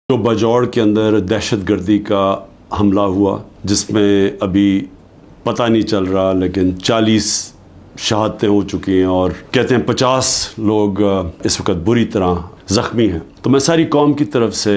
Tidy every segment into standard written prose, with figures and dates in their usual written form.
جو बजौड़ के अंदर दहशत गर्दी का हमला हुआ, जिसमें अभी पता नहीं चल रहा, लेकिन 40 शहादतें हो चुकी हैं और कहते हैं 50 लोग इस वक्त बुरी तरह ज़ख्मी हैं। तो मैं सारी कौम की तरफ से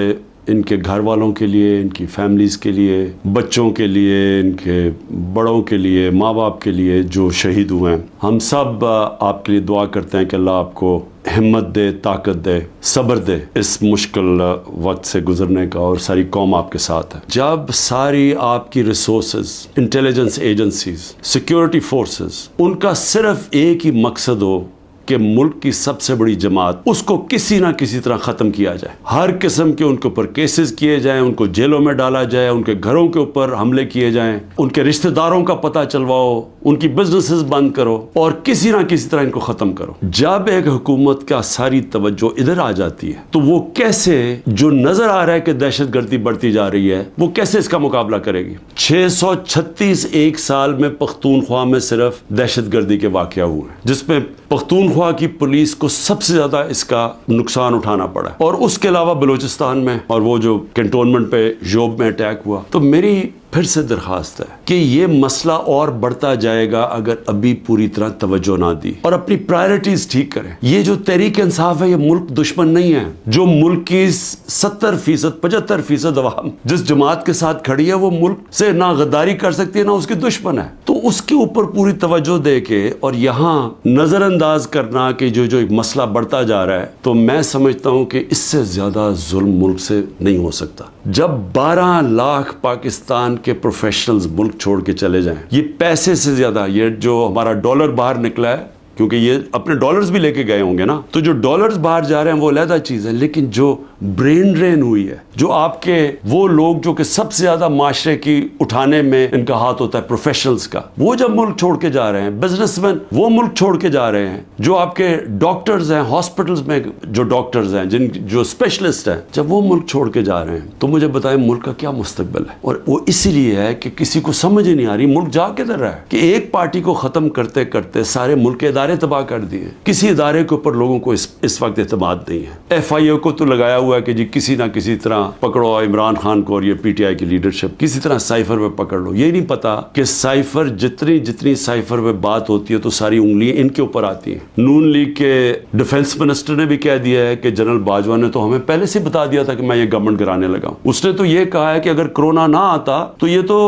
इनके घर वालों के लिए, इनकी फैमिलीज़ के लिए, बच्चों के लिए, इनके बड़ों के लिए, माँ बाप के लिए जो शहीद हुए हैं, हम सब आपके लिए दुआ करते हैं कि अल्लाह आपको हिम्मत दे, ताकत दे, सब्र दे इस मुश्किल वक्त से गुजरने का, और सारी कौम आपके साथ है। जब सारी आपकी resources, intelligence agencies, security forces, उनका सिर्फ एक ही मकसद हो कि मुल्क की सबसे बड़ी जमात, उसको किसी ना किसी तरह ख़त्म किया जाए, हर किस्म के उनके ऊपर केसेस किए जाएं, उनको जेलों में डाला जाए, उनके घरों के ऊपर हमले किए जाएं, उनके रिश्तेदारों का पता चलवाओ, उनकी बिजनेसेस बंद करो और किसी ना किसी तरह इनको ख़त्म करो। जब एक हुकूमत का सारी तवज्जो इधर आ जाती है तो वो कैसे, जो नज़र आ रहा है कि दहशत गर्दी बढ़ती जा रही है, वो कैसे इसका मुकाबला करेगी। 636 एक साल में पख्तूनख्वा में सिर्फ दहशत गर्दी के वाक़या हुए हैं, जिसमें पख्तूनख्वा की पुलिस को सबसे ज्यादा इसका नुकसान उठाना पड़ा, और उसके अलावा बलूचिस्तान में और वो जो कैंटोनमेंट पे जोब में अटैक हुआ। तो मेरी फिर से दरखास्त है कि ये मसला और बढ़ता जाएगा अगर अभी पूरी तरह तवज्जो ना दी और अपनी प्रायोरिटीज ठीक करें। ये जो तहरीक इंसाफ है, ये मुल्क दुश्मन नहीं है। जो मुल्क की 70%, 75% अवाम जिस जमात के साथ खड़ी है, वो मुल्क से ना गद्दारी कर सकती है, ना उसकी दुश्मन है। तो उसके ऊपर पूरी तवज्जो दे के और यहाँ नजरअंदाज करना कि जो एक मसला बढ़ता जा रहा है, तो मैं समझता हूँ कि इससे ज्यादा जुल्म मुल्क से नहीं हो सकता। जब 12 लाख पाकिस्तान के प्रोफेशनल्स मुल्क छोड़ के चले जाएं, ये पैसे से ज्यादा, ये जो हमारा डॉलर बाहर निकला है, क्योंकि ये अपने डॉलर्स भी लेके गए होंगे ना, तो जो डॉलर्स बाहर जा रहे हैं वो अलग चीज है, लेकिन जो ब्रेन ड्रेन हुई है, जो आपके वो लोग जो कि सबसे ज्यादा माशरे की उठाने में इनका हाथ होता है, प्रोफेशनल्स का, वो जब मुल्क छोड़ के जा रहे हैं, बिजनेसमैन वो मुल्क छोड़ के जा रहे हैं, जो आपके डॉक्टर्स हैं, हॉस्पिटल्स में जो डॉक्टर्स हैं, जो स्पेशलिस्ट हैं, जब वो मुल्क छोड़ के जा रहे हैं, तो मुझे बताएं मुल्क का क्या मुस्तकबिल है। और वो इसीलिए है कि किसी को समझ ही नहीं आ रही मुल्क जा किधर रहा है, कि एक पार्टी को खत्म करते करते सारे मुल्क के इदारे तबाह कर दिए। किसी इदारे के ऊपर लोगों को इस वक्त एतमाद नहीं है। FIA को तो लगाया हुआ है कि जी किसी ना किसी तरह पकड़ो इमरान खान को और ये PTI की लीडरशिप, किसी तरह साइफर में पकड़ लो। ये नहीं पता कि साइफर जितनी साइफर में बात होती है तो सारी उंगलियां इनके ऊपर आती हैं। नून लीग के डिफेंस मिनिस्टर ने भी कह दिया है कि जनरल बाजवा ने तो हमें पहले से बता दिया था कि मैं ये गवर्नमेंट गिराने लगा हूं। उसने तो ये कहा है कि अगर कोरोना ना आता तो ये तो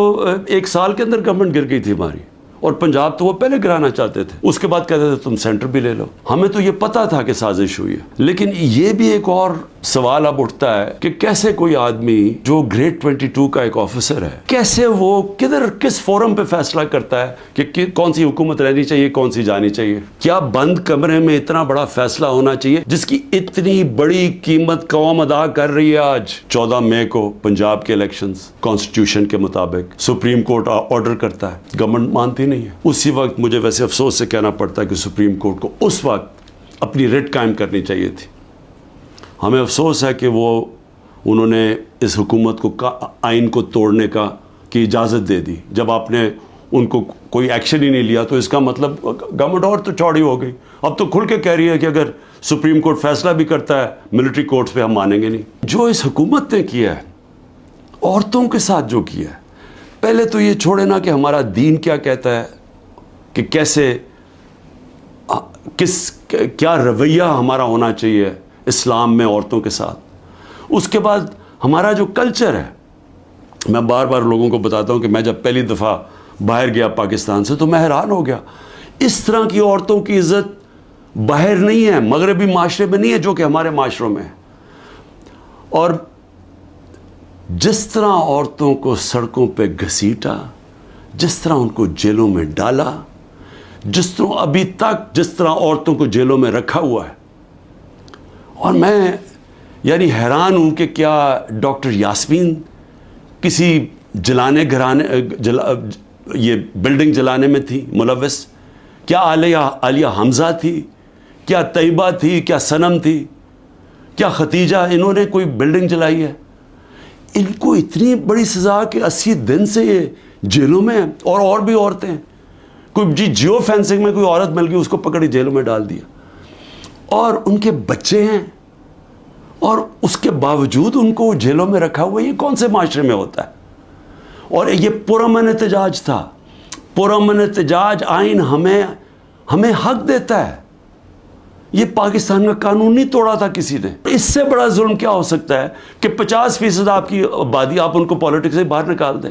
1 साल के अंदर गवर्नमेंट गिर गई थी हमारी, और पंजाब तो वो पहले गिराना चाहते थे, उसके बाद कहते थे तुम सेंटर भी ले लो। हमें तो ये पता था कि साजिश हुई है। लेकिन ये भी एक और सवाल अब उठता है कि कैसे कोई आदमी जो ग्रेड 22 का एक ऑफिसर है, कैसे वो किस फोरम पे फैसला करता है कि कौन सी हुकूमत रहनी चाहिए, कौन सी जानी चाहिए। क्या बंद कमरे में इतना बड़ा फैसला होना चाहिए जिसकी इतनी बड़ी कीमत कौम अदा कर रही है। आज 14 मई को पंजाब के इलेक्शंस कॉन्स्टिट्यूशन के मुताबिक सुप्रीम कोर्ट ऑर्डर करता है, गवर्नमेंट मानती नहीं है। उसी वक्त मुझे वैसे अफसोस से कहना पड़ता है कि सुप्रीम कोर्ट को उस वक्त अपनी रिट कायम करनी चाहिए थी। हमें अफसोस है कि उन्होंने इस हुकूमत को आइन को तोड़ने की इजाज़त दे दी। जब आपने उनको कोई एक्शन ही नहीं लिया तो इसका मतलब गवर्नमेंट और तो चौड़ी हो गई। अब तो खुल के कह रही है कि अगर सुप्रीम कोर्ट फैसला भी करता है मिलिट्री कोर्ट्स पे हम मानेंगे नहीं। जो इस हुकूमत ने किया है, औरतों के साथ जो किया है, पहले तो ये छोड़े ना कि हमारा दीन क्या कहता है कि कैसे क्या रवैया हमारा होना चाहिए इस्लाम में औरतों के साथ। उसके बाद हमारा जो कल्चर है, मैं बार बार लोगों को बताता हूं कि मैं जब पहली दफ़ा बाहर गया पाकिस्तान से तो मैं हैरान हो गया। इस तरह की औरतों की इज्जत बाहर नहीं है, मगरबी माशरे में नहीं है जो कि हमारे माशरों में है। और जिस तरह औरतों को सड़कों पे घसीटा, जिस तरह उनको जेलों में डाला, जिस तरह औरतों को जेलों में रखा हुआ है, और मैं यानी हैरान हूं कि क्या डॉक्टर यास्मीन किसी ये बिल्डिंग जलाने में थी मुलव्वस? क्या आलिया हमजा थी? क्या तैयबा थी? क्या सनम थी? क्या खतीजा? इन्होंने कोई बिल्डिंग जलाई है? इनको इतनी बड़ी सजा कि 80 दिन से ये जेलों में है। और भी औरतें हैं, कोई जियो फेंसिंग में कोई औरत मिल गई, उसको पकड़ी जेलों में डाल दिया। और उनके बच्चे हैं اور اس کے باوجود ان کو جیلوں میں رکھا ہوا. یہ کون سے معاشرے میں ہوتا ہے؟ اور یہ پرامن احتجاج تھا. پرامن احتجاج آئین ہمیں حق دیتا ہے. یہ پاکستان کا قانون نہیں توڑا تھا کسی نے. اس سے بڑا ظلم کیا ہو سکتا ہے کہ 50% آپ کی آبادی آپ ان کو پالیٹکس سے باہر نکال دیں،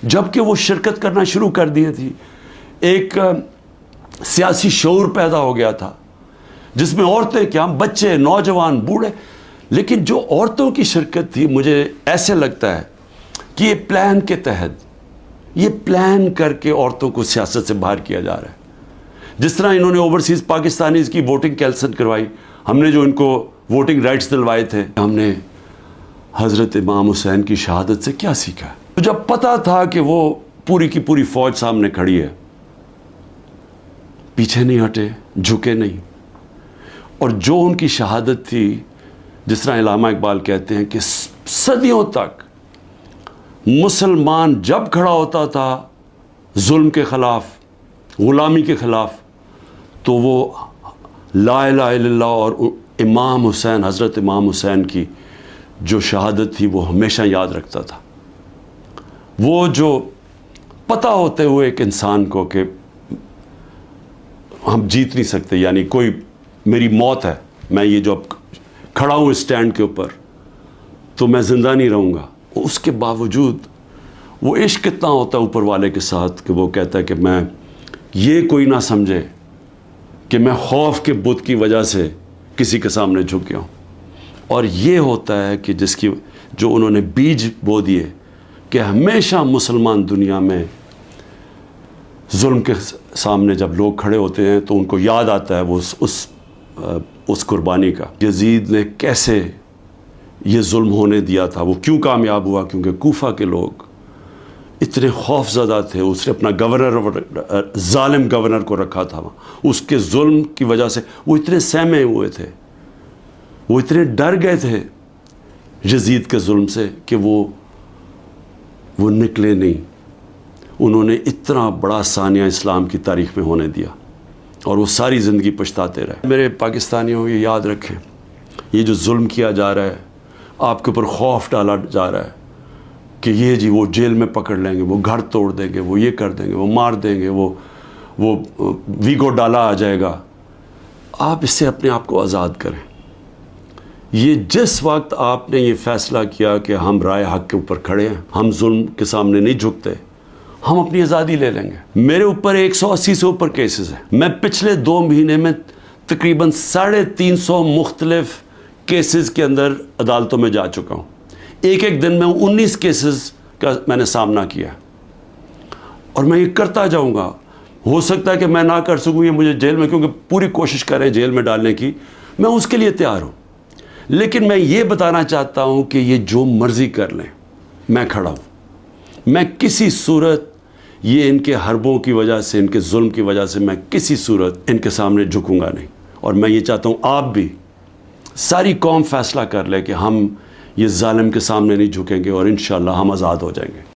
جبکہ وہ شرکت کرنا شروع کر دی تھی. ایک سیاسی شعور پیدا ہو گیا تھا جس میں عورتیں کیا، بچے، نوجوان، بوڑھے. لیکن جو عورتوں کی شرکت تھی، مجھے ایسے لگتا ہے کہ یہ پلان کے تحت، یہ پلان کر کے عورتوں کو سیاست سے باہر کیا جا رہا ہے. جس طرح انہوں نے اوورسیز پاکستانیز کی ووٹنگ کینسل کروائی. ہم نے جو ان کو ووٹنگ رائٹس دلوائے تھے، ہم نے حضرت امام حسین کی شہادت سے کیا سیکھا؟ جب پتہ تھا کہ وہ پوری کی پوری فوج سامنے کھڑی ہے، پیچھے نہیں ہٹے، جھکے نہیں. اور جو ان کی شہادت تھی، جس طرح علامہ اقبال کہتے ہیں کہ صدیوں تک مسلمان جب کھڑا ہوتا تھا ظلم کے خلاف، غلامی کے خلاف، تو وہ لا الہ الا اللہ اور امام حسین، حضرت امام حسین کی جو شہادت تھی وہ ہمیشہ یاد رکھتا تھا. وہ جو پتہ ہوتے ہوئے ایک انسان کو کہ ہم جیت نہیں سکتے، یعنی کوئی میری موت ہے، میں یہ جو اب کھڑا ہوں اسٹینڈ کے اوپر تو میں زندہ نہیں رہوں گا، اس کے باوجود وہ عشق کتنا ہوتا ہے اوپر والے کے ساتھ کہ وہ کہتا ہے کہ میں یہ کوئی نہ سمجھے کہ میں خوف کے بت کی وجہ سے کسی کے سامنے جھک گیا ہوں. اور یہ ہوتا ہے کہ جس کی جو انہوں نے بیج بو دیے کہ ہمیشہ مسلمان دنیا میں ظلم کے سامنے جب لوگ کھڑے ہوتے ہیں تو ان کو یاد آتا ہے وہ اس قربانی کا. یزید نے کیسے یہ ظلم ہونے دیا تھا، وہ کیوں کامیاب ہوا؟ کیونکہ کوفہ کے لوگ اتنے خوف زدہ تھے. اس نے اپنا گورنر، ظالم گورنر کو رکھا تھا وہاں، اس کے ظلم کی وجہ سے وہ اتنے سہمے ہوئے تھے، وہ اتنے ڈر گئے تھے یزید کے ظلم سے کہ وہ نکلے نہیں. انہوں نے اتنا بڑا ثانیہ اسلام کی تاریخ میں ہونے دیا اور وہ ساری زندگی پچھتاتے رہے. میرے پاکستانیوں یہ یاد رکھیں، یہ جو ظلم کیا جا رہا ہے، آپ کے اوپر خوف ڈالا جا رہا ہے کہ یہ جی وہ جیل میں پکڑ لیں گے، وہ گھر توڑ دیں گے، وہ یہ کر دیں گے، وہ مار دیں گے، وہ ویگو ڈالا آ جائے گا. آپ اس سے اپنے آپ کو آزاد کریں. یہ جس وقت آپ نے یہ فیصلہ کیا کہ ہم رائے حق کے اوپر کھڑے ہیں، ہم ظلم کے سامنے نہیں جھکتے، ہم اپنی آزادی لے لیں گے. میرے اوپر 180 سے اوپر کیسز ہیں. میں پچھلے 2 مہینے میں تقریباً 350 مختلف کیسز کے اندر عدالتوں میں جا چکا ہوں. ایک دن میں 19 کیسز کا میں نے سامنا کیا اور میں یہ کرتا جاؤں گا. ہو سکتا ہے کہ میں نہ کر سکوں، یہ مجھے جیل میں، کیونکہ پوری کوشش کریں جیل میں ڈالنے کی، میں اس کے لیے تیار ہوں. لیکن میں یہ بتانا چاہتا ہوں کہ یہ جو مرضی کر لیں، میں کھڑا ہوں. میں کسی صورت یہ ان کے حربوں کی وجہ سے، ان کے ظلم کی وجہ سے میں کسی صورت ان کے سامنے جھکوں گا نہیں. اور میں یہ چاہتا ہوں آپ بھی، ساری قوم فیصلہ کر لے کہ ہم یہ ظالم کے سامنے نہیں جھکیں گے اور انشاءاللہ ہم آزاد ہو جائیں گے.